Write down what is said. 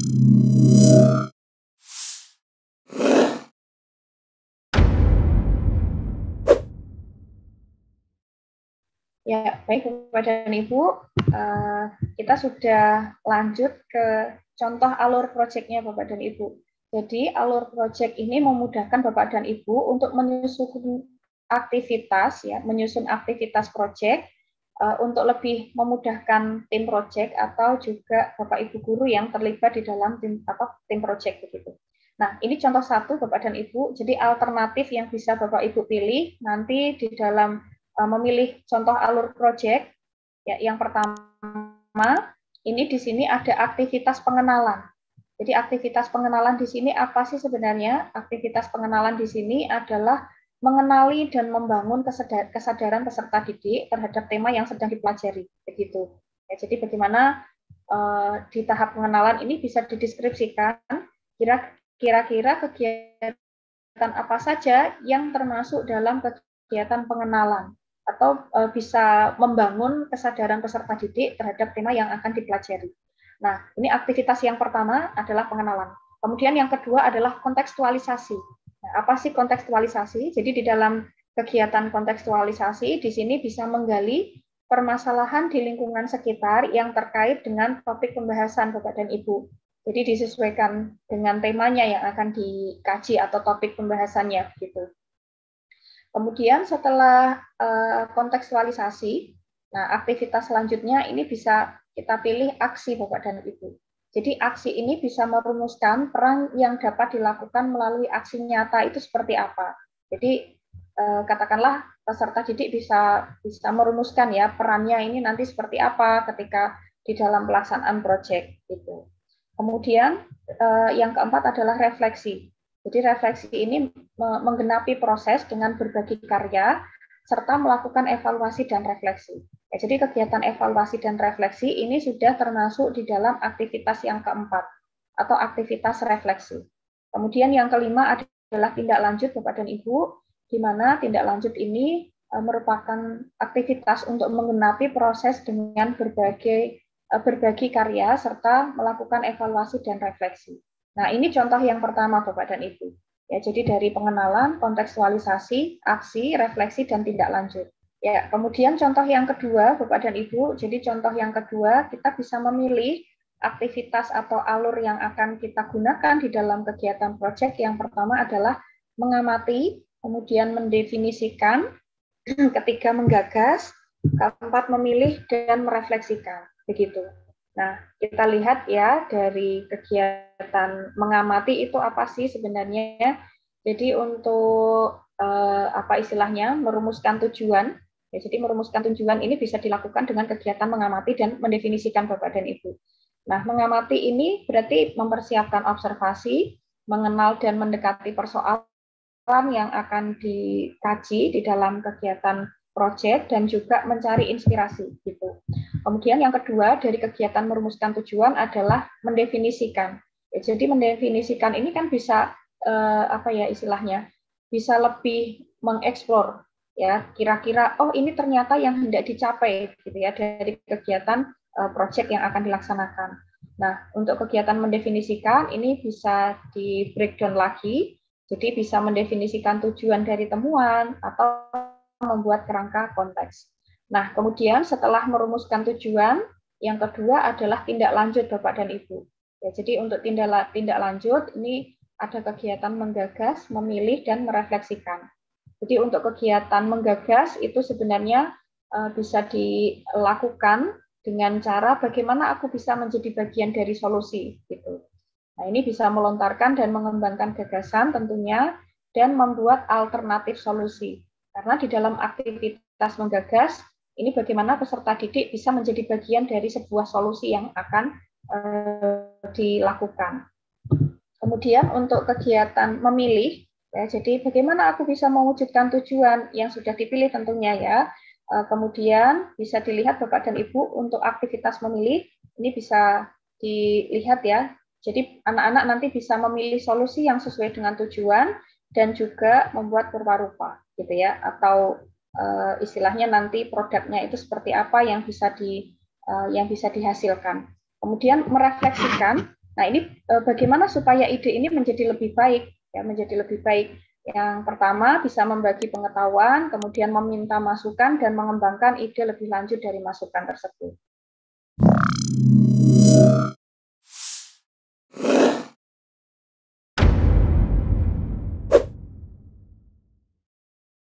Ya, baik Bapak dan Ibu, kita sudah lanjut ke contoh alur proyeknya Bapak dan Ibu. Jadi alur proyek ini memudahkan Bapak dan Ibu untuk menyusun aktivitas, ya, menyusun aktivitas proyek untuk lebih memudahkan tim proyek atau juga Bapak Ibu guru yang terlibat di dalam tim proyek begitu. Nah, ini contoh satu Bapak dan Ibu. Jadi alternatif yang bisa Bapak Ibu pilih nanti di dalam memilih contoh alur proyek, ya, yang pertama ini di sini ada aktivitas pengenalan. Jadi aktivitas pengenalan di sini apa sih sebenarnya? Aktivitas pengenalan di sini adalah mengenali dan membangun kesadaran peserta didik terhadap tema yang sedang dipelajari, begitu. Ya, jadi bagaimana di tahap pengenalan ini bisa dideskripsikan kira-kira kegiatan apa saja yang termasuk dalam kegiatan pengenalan, atau bisa membangun kesadaran peserta didik terhadap tema yang akan dipelajari. Nah, ini aktivitas yang pertama adalah pengenalan. Kemudian yang kedua adalah kontekstualisasi. Nah, apa sih kontekstualisasi? Jadi di dalam kegiatan kontekstualisasi di sini bisa menggali permasalahan di lingkungan sekitar yang terkait dengan topik pembahasan Bapak dan Ibu. Jadi disesuaikan dengan temanya yang akan dikaji atau topik pembahasannya gitu. Kemudian setelah kontekstualisasi, nah aktivitas selanjutnya ini bisa kita pilih aksi Bapak dan Ibu. Jadi aksi ini bisa merumuskan peran yang dapat dilakukan melalui aksi nyata itu seperti apa. Jadi katakanlah peserta didik bisa merumuskan ya perannya ini nanti seperti apa ketika di dalam pelaksanaan proyek itu. Kemudian yang keempat adalah refleksi. Jadi refleksi ini menggenapi proses dengan berbagi karya serta melakukan evaluasi dan refleksi. Ya, jadi kegiatan evaluasi dan refleksi ini sudah termasuk di dalam aktivitas yang keempat atau aktivitas refleksi. Kemudian yang kelima adalah tindak lanjut Bapak dan Ibu, di mana tindak lanjut ini merupakan aktivitas untuk menggenapi proses dengan berbagi karya serta melakukan evaluasi dan refleksi. Nah, ini contoh yang pertama Bapak dan Ibu. Ya, jadi dari pengenalan, kontekstualisasi, aksi, refleksi, dan tindak lanjut. Ya, kemudian contoh yang kedua Bapak dan Ibu, jadi contoh yang kedua kita bisa memilih aktivitas atau alur yang akan kita gunakan di dalam kegiatan proyek. Yang pertama adalah mengamati, kemudian mendefinisikan, ketiga menggagas, keempat memilih dan merefleksikan. Begitu. Nah, kita lihat ya dari kegiatan mengamati itu apa sih sebenarnya. Jadi untuk apa istilahnya merumuskan tujuan. Ya, jadi merumuskan tujuan ini bisa dilakukan dengan kegiatan mengamati dan mendefinisikan Bapak dan Ibu. Nah, mengamati ini berarti mempersiapkan observasi, mengenal dan mendekati persoalan yang akan dikaji di dalam kegiatan proyek dan juga mencari inspirasi gitu. Kemudian yang kedua dari kegiatan merumuskan tujuan adalah mendefinisikan. Ya, jadi mendefinisikan ini kan bisa apa ya istilahnya, bisa lebih mengeksplor ya kira-kira oh ini ternyata yang hendak dicapai gitu ya dari kegiatan proyek yang akan dilaksanakan. Nah, untuk kegiatan mendefinisikan ini bisa di breakdown lagi. Jadi bisa mendefinisikan tujuan dari temuan atau membuat kerangka konteks. Nah, kemudian setelah merumuskan tujuan, yang kedua adalah tindak lanjut Bapak dan Ibu. Ya, jadi untuk tindak lanjut ini ada kegiatan menggagas, memilih, dan merefleksikan. Jadi untuk kegiatan menggagas itu sebenarnya bisa dilakukan dengan cara bagaimana aku bisa menjadi bagian dari solusi gitu. Nah, ini bisa melontarkan dan mengembangkan gagasan tentunya dan membuat alternatif solusi. Karena di dalam aktivitas menggagas, ini bagaimana peserta didik bisa menjadi bagian dari sebuah solusi yang akan dilakukan. Kemudian untuk kegiatan memilih, ya, jadi bagaimana aku bisa mewujudkan tujuan yang sudah dipilih tentunya ya. Kemudian bisa dilihat Bapak dan Ibu untuk aktivitas memilih, ini bisa dilihat ya. Jadi anak-anak nanti bisa memilih solusi yang sesuai dengan tujuan dan juga membuat rupa-rupa gitu ya, atau istilahnya nanti produknya itu seperti apa yang bisa dihasilkan. Kemudian merefleksikan. Nah, ini bagaimana supaya ide ini menjadi lebih baik, ya, menjadi lebih baik. Yang pertama, bisa membagi pengetahuan, kemudian meminta masukan dan mengembangkan ide lebih lanjut dari masukan tersebut.